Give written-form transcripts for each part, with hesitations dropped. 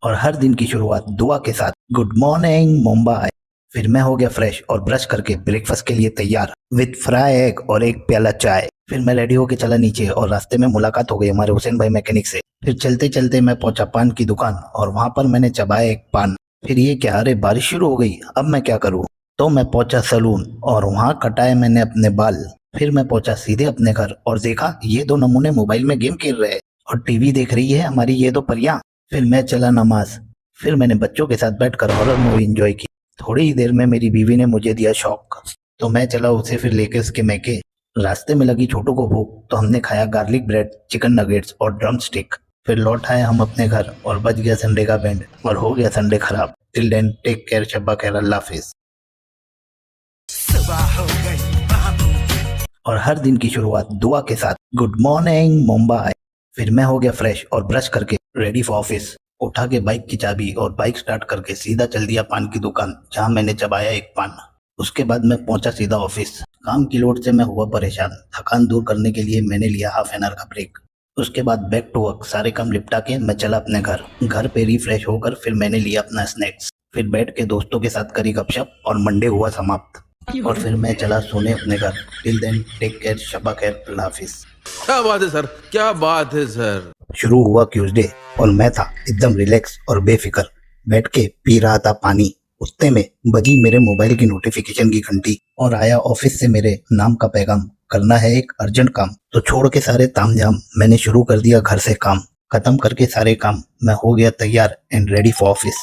और हर दिन की शुरुआत दुआ के साथ गुड मॉर्निंग मुंबई। फिर मैं हो गया फ्रेश और ब्रश करके ब्रेकफास्ट के लिए तैयार विद फ्राई एग और एक प्याला चाय। फिर मैं रेडी होके चला नीचे और रास्ते में मुलाकात हो गई हमारे हुसैन भाई मैकेनिक से। फिर चलते चलते मैं पहुंचा पान की दुकान और वहां पर मैंने चबाया एक पान। फिर ये क्या, अरे बारिश शुरू हो गई, अब मैं क्या करूँ। तो मैं पहुंचा सलून और वहां कटाए मैंने अपने बाल। फिर मैं पहुंचा सीधे अपने घर और देखा ये दो नमूने मोबाइल में गेम खेल रहे हैं और टीवी देख रही है हमारी ये दो परियां। फिर मैं चला नमाज। फिर मैंने बच्चों के साथ बैठकर हॉरर मूवी एंजॉय की। थोड़ी ही देर में मेरी बीवी ने मुझे दिया शौक, तो मैं चला उसे फिर लेके उसके मैके। रास्ते में लगी छोटू को भूख, तो हमने खाया गार्लिक ब्रेड, चिकन नगेट्स और ड्रम स्टिक। फिर लौट आए हम अपने घर और बज गया संडे का बैंड और हो गया संडे खराब। टिल देन टेक केयर, शब्बा खैर, अल्लाह हाफिज। और हर दिन की शुरुआत दुआ के साथ गुड मॉर्निंग मुंबई। फिर मैं हो गया फ्रेश और ब्रश करके रेडी फॉर ऑफिस। उठा के बाइक की चाबी और बाइक स्टार्ट करके सीधा चल दिया पान की दुकान, जहां मैंने चबाया एक पान। उसके बाद मैं पहुंचा सीधा ऑफिस। काम की लोड से मैं हुआ परेशान। थकान दूर करने के लिए मैंने लिया हाफ एन आवर का ब्रेक। उसके बाद बैक टू वर्क। सारे काम निपटा के मैं चला अपने घर। घर पे रिफ्रेश होकर फिर मैंने लिया अपना स्नैक्स। फिर बैठ के दोस्तों के साथ करी गपशप और मंडे हुआ समाप्त। और फिर मैं चला सोने अपने घर। टिल देन टेक केयर, शब्बा खैर, अल्लाह हाफिज। क्या बात है सर, क्या बात है सर। शुरू हुआ ट्यूसडे और मैं था एकदम रिलैक्स और बेफिक्र, बैठ के पी रहा था पानी। उतने में बजी मेरे मोबाइल की नोटिफिकेशन की घंटी और आया ऑफिस से मेरे नाम का पैगाम, करना है एक अर्जेंट काम। तो छोड़ के सारे तामझाम मैंने शुरू कर दिया घर से काम। खत्म करके सारे काम मैं हो गया तैयार एंड रेडी फॉर ऑफिस।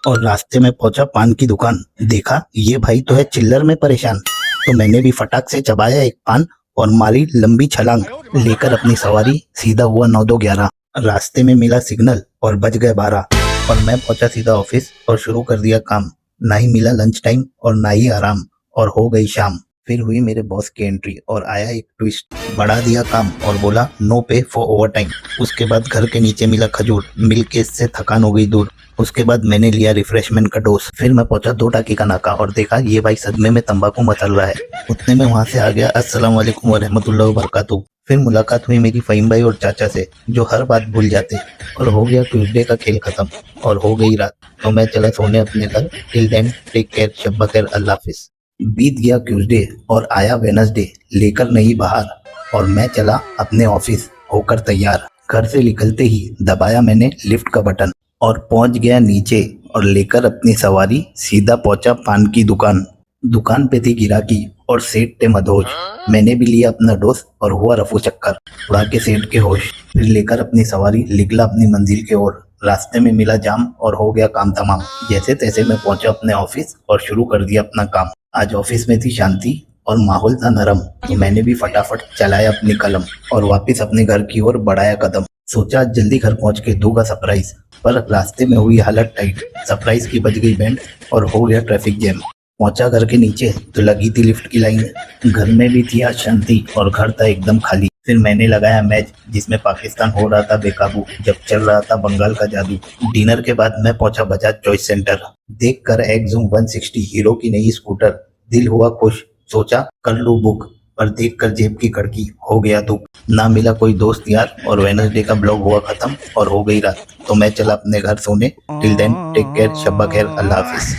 और रास्ते में पहुंचा पान की दुकान। देखा ये भाई तो है चिल्लर में परेशान, तो मैंने भी फटाक से चबाया एक पान और मारी लंबी छलांग। लेकर अपनी सवारी सीधा हुआ 9-2-11। रास्ते में मिला सिग्नल और बज गए 12 और मैं पहुंचा सीधा ऑफिस और शुरू कर दिया काम। ना ही मिला लंच टाइम और ना ही आराम और हो गई शाम। फिर हुई मेरे बॉस की एंट्री और आया एक ट्विस्ट, बढ़ा दिया काम और बोला नो पे फॉर ओवर टाइम। उसके बाद घर के नीचे मिला खजूर, मिल के इससे थकान हो गई दूर। उसके बाद मैंने लिया रिफ्रेशमेंट का डोज। फिर मैं पहुंचा 2 टाकी का नाका और देखा ये भाई सदमे में तंबाकू मचल रहा है। उतने में वहां से आ गया अस्सलाम वालेकुम व रहमतुल्लाहि व बरकातुहू। फिर मुलाकात हुई मेरी फहीम भाई और चाचा से, जो हर बात भूल जाते। और हो गया ट्यूसडे का खेल खत्म और हो गई रात। तो मैं चला सोने अपने घर। टिल देन टेक केयर, शब्बा खैर, अल्लाह हाफिज। बीत गया ट्यूसडे और आया वेडनेसडे, लेकर नहीं बाहर और मैं चला अपने ऑफिस होकर तैयार। घर से निकलते ही दबाया मैंने लिफ्ट का बटन और पहुंच गया नीचे और लेकर अपनी सवारी सीधा पहुंचा पान की दुकान। दुकान पे थी गिराकी और सेठ थे मदहोश। मैंने भी लिया अपना डोज और हुआ रफू चक्कर, उड़ा के सेठ के होश। फिर लेकर अपनी सवारी निकला अपनी मंजिल की ओर। रास्ते में मिला जाम और हो गया काम तमाम। जैसे तैसे मैं पहुंचा अपने ऑफिस और शुरू कर दिया अपना काम। आज ऑफिस में थी शांति और माहौल था नरम, तो मैंने भी फटाफट चलाया अपनी कलम और वापस अपने घर की ओर बढ़ाया कदम। सोचा जल्दी घर पहुंच के दूंगा सरप्राइज, पर रास्ते में हुई हालत टाइट। सरप्राइज की बज गई बैंड और हो गया ट्रैफिक जैम। पहुंचा घर के नीचे तो लगी थी लिफ्ट की लाइन। घर में भी थी आज शांति और घर था एकदम खाली। फिर मैंने लगाया मैच, जिसमें पाकिस्तान हो रहा था बेकाबू, जब चल रहा था बंगाल का जादू। डिनर के बाद मैं पहुंचा बजाज चॉइस सेंटर। देखकर एक्सुम 160 हीरो की नई स्कूटर, दिल हुआ खुश। सोचा कर लूं बुक, पर देखकर जेब की कड़की हो गया दुख। ना मिला कोई दोस्त यार और वेडनेसडे का ब्लॉग हुआ खत्म और हो गई रात। तो मैं चला अपने घर सोने। टिल देन टेक केयर, शब्बा खैर, अल्लाह हाफिज।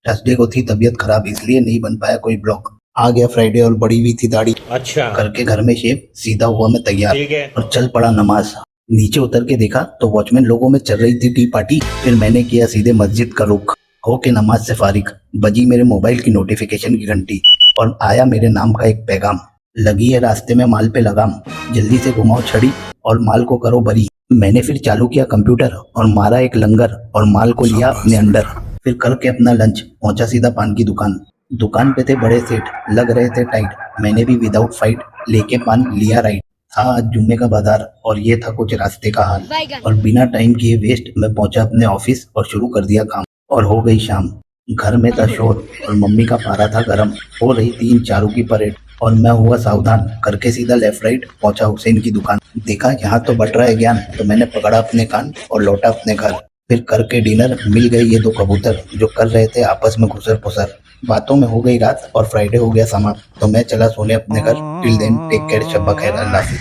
थर्सडे को थी तबीयत खराब, इसलिए नहीं बन पाया कोई ब्लॉग। आ गया फ्राइडे और बड़ी हुई थी दाढ़ी। अच्छा, करके घर में शेव, सीधा हुआ मैं तैयार ठीक है। और चल पड़ा नमाज। नीचे उतर के देखा तो वॉचमैन लोगों में चल रही थी टी पार्टी। फिर मैंने किया सीधे मस्जिद का रुख। होके नमाज से फारिग, बजी मेरे मोबाइल की नोटिफिकेशन की घंटी और आया मेरे नाम का एक पैगाम, लगी है रास्ते में माल पे लगाम, जल्दी से घुमाओ छड़ी और माल को करो बरी। मैंने फिर चालू किया कंप्यूटर और मारा एक लंगर और माल को लिया अपने अंडर। फिर करके अपना लंच पहुंचा सीधा पान की दुकान। दुकान पे थे बड़े सेठ, लग रहे थे टाइट। मैंने भी विदाउट फाइट लेके पान लिया राइट। था आज जुम्मे का बाजार और ये था कुछ रास्ते का हाल। और बिना टाइम किए वेस्ट मैं पहुंचा अपने ऑफिस और शुरू कर दिया काम और हो गई शाम। घर में था शोर और मम्मी का पारा था गरम। हो रही 3-4 की परेड और मैं हुआ सावधान, करके सीधा लेफ्ट राइट पहुंचा हुसैन की दुकान। देखा यहाँ तो बट रहा है ज्ञान, तो मैंने पकड़ा अपने कान और लौटा अपने घर। फिर करके डिनर मिल गए ये 2 कबूतर, जो कर रहे थे आपस में घुसर पुसर। बातों में हो गई रात और फ्राइडे हो गया समाप्त। तो मैं चला सोने अपने घर। टिल देन टेक केयर, शब्बा खैर, अल्लाह हाफिज।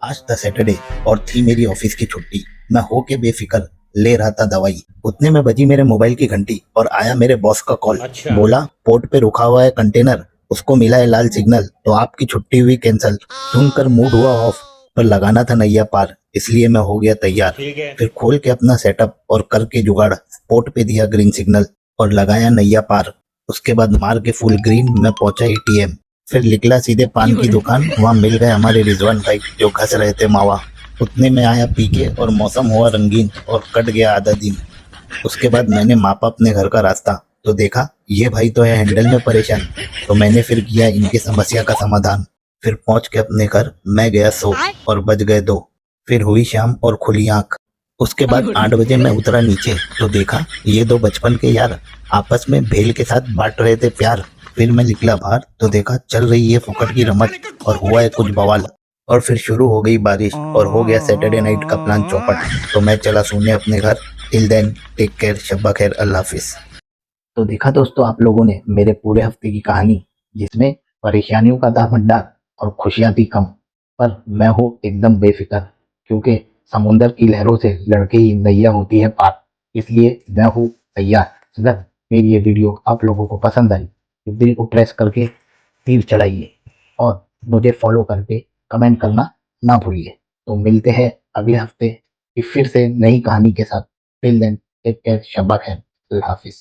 आज था सैटरडे और थी मेरी ऑफिस की छुट्टी। मैं हो के बेफिक्र ले रहा था दवाई। उतने में बजी मेरे मोबाइल की घंटी और आया मेरे बॉस का कॉल। अच्छा। बोला पोर्ट पे रुका हुआ है कंटेनर, उसको मिला है लाल सिग्नल, तो आपकी छुट्टी हुई कैंसल। सुनकर मूड हुआ ऑफ, पर लगाना था नैया पार, इसलिए मैं हो गया तैयार। ठीक है। फिर खोल के अपना सेटअप और करके जुगाड़, पोर्ट पे दिया ग्रीन सिग्नल और लगाया नैया पार। उसके बाद मार के फुल ग्रीन मैं पहुंचा एटीएम। फिर निकला सीधे पान की दुकान, वहाँ मिल गए हमारे रिजवान भाई जो घस रहे थे मावा। उतने में आया पीके और मौसम हुआ रंगीन और कट गया आधा दिन। उसके बाद मैंने मापा अपने घर का रास्ता, तो देखा ये भाई तो है हैंडल में परेशान, तो मैंने फिर किया इनकी समस्या का समाधान। फिर पहुंच के अपने घर मैं गया सो और बज गए 2। फिर हुई शाम और खुली आंख। उसके बाद 8 बजे मैं उतरा नीचे, तो देखा ये दो बचपन के यार आपस में भेल के साथ बांट रहे थे प्यार। फिर मैं निकला बाहर, तो देखा चल रही है फुकट की रमत और हुआ है कुछ बवाल। और फिर शुरू हो गई बारिश और हो गया सैटरडे नाइट का प्लान चौपट। तो मैं चला सोने अपने घर। टिल देन टेक केयर, शब्बा खैर, अल्लाह हाफिज। तो देखा दोस्तों आप लोगों ने मेरे पूरे हफ्ते की कहानी, जिसमें परेशानियों का था भंडार और खुशियां थी कम। पर मैं हूँ एकदम बेफिक्र, क्योंकि समुंदर की लहरों से लड़के ही नैया होती है पार। इसलिए मैं हूँ तैयार। अगर मेरी ये वीडियो आप लोगों को पसंद आई तो दिल को प्रेस करके तीर चढ़ाइए और मुझे फॉलो करके कमेंट करना ना भूलिए। तो मिलते हैं अगले हफ्ते की फिर से नई कहानी के साथ। टिल देन टेक केयर, शब्बा खैर, अल्लाह हाफिज।